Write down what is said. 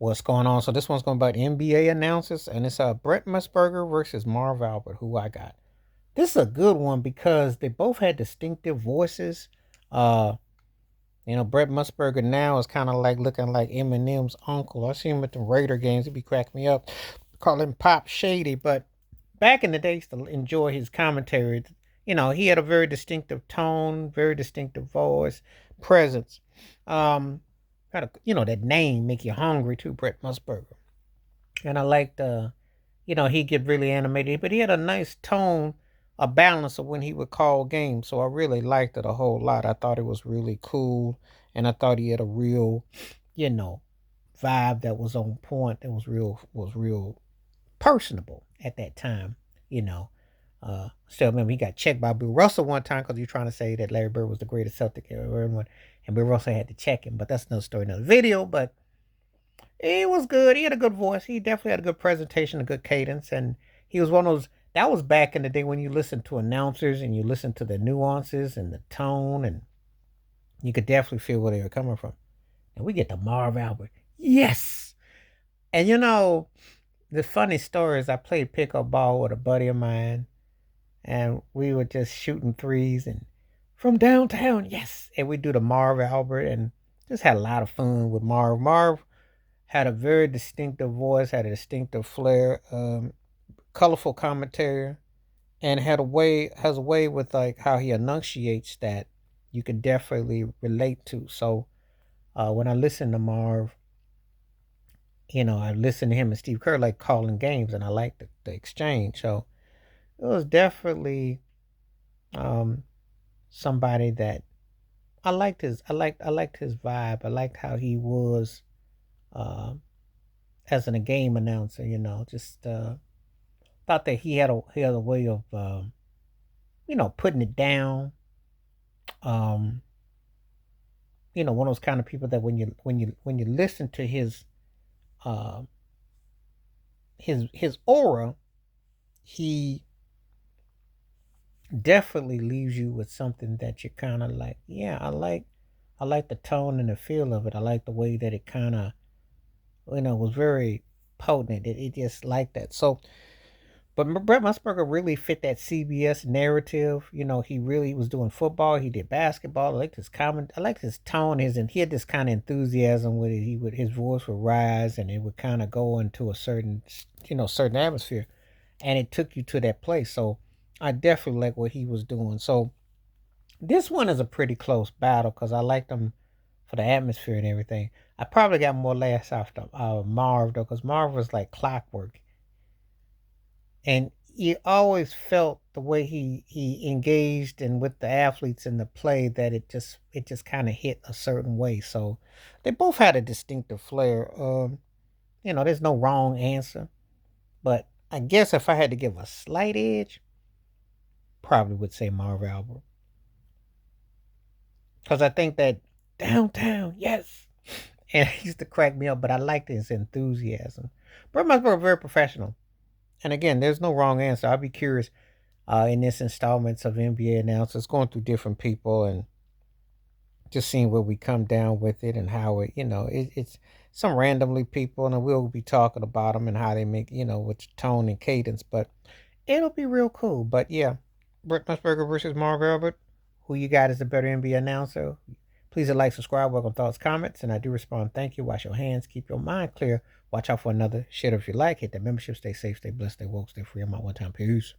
What's going on? So this one's going about NBA announcers, and it's Brent Musburger versus Marv Albert, who I got. This is a good one because they both had distinctive voices. Uh, Brent Musburger now is kind of like looking like Eminem's uncle. I see him at the Raider games; he'd be cracking me up. Call him Pop Shady, but back in the day, I used to enjoy his commentary. He had a very distinctive tone, very distinctive voice, presence. Um, Had a that name make you hungry too, Brett Musburger. And I liked he get really animated, but he had a nice tone, a balance of when he would call games. So I really liked it a whole lot. I thought it was really cool, and I thought he had a real, you know, vibe that was on point. That was real personable at that time. You know, Still remember he got checked by Bill Russell one time because he was trying to say that Larry Bird was the greatest Celtic ever, and Bill Russell had to check him. But that's another story, another video. But it was good. He had a good voice. He definitely had a good presentation, a good cadence, and he was one of those. That was back in the day when you listened to announcers and you listened to the nuances and the tone, and you could definitely feel where they were coming from. And we get to Marv Albert. Yes. And the funny story is I played pickup ball with a buddy of mine, and we were just shooting threes and from downtown, yes. And we do the Marv Albert and just had a lot of fun with Marv. Marv had a very distinctive voice, had a distinctive flair, colorful commentary, and has a way with like how he enunciates that you can definitely relate to. So when I listen to Marv, I listen to him and Steve Kerr like calling games, and I like the exchange. So it was definitely um, somebody that I liked his vibe. I liked how he was uh, as a game announcer. Just thought that he had a way of putting it down. Um, One of those kind of people that when you listen to uh, his aura, he definitely leaves you with something that you're kind of like, yeah, I like the tone and the feel of it. I like the way that it kind of was very potent. It just like that. So, but Brett Musburger really fit that CBS narrative. He really was doing football. He did basketball. I liked his comment. I liked his tone. And he had this kind of enthusiasm with it. His voice would rise and it would kind of go into a certain atmosphere, and it took you to that place. So I definitely like what he was doing. So this one is a pretty close battle because I liked him for the atmosphere and everything. I probably got more laughs after Marv though, because Marv was like clockwork, and you always felt the way he engaged and with the athletes in the play that it just kind of hit a certain way. So they both had a distinctive flair. There's no wrong answer, but I guess if I had to give a slight edge, probably would say Marv Albert because I think that downtown, yes, and he used to crack me up, but I liked his enthusiasm. Brett Musburger very professional. And again, there's no wrong answer. I'd be curious in this installments of NBA announcers, going through different people and just seeing where we come down with it and how it's some randomly people, and we'll be talking about them and how they make, with tone and cadence. But it'll be real cool. But yeah, Brett Musburger versus Marv Albert. Who you got as the better NBA announcer? Please like, subscribe, welcome thoughts, comments, and I do respond. Thank you. Wash your hands. Keep your mind clear. Watch out for another shit if you like. Hit that membership. Stay safe, stay blessed, stay woke, stay free. I'm out one time. Peace.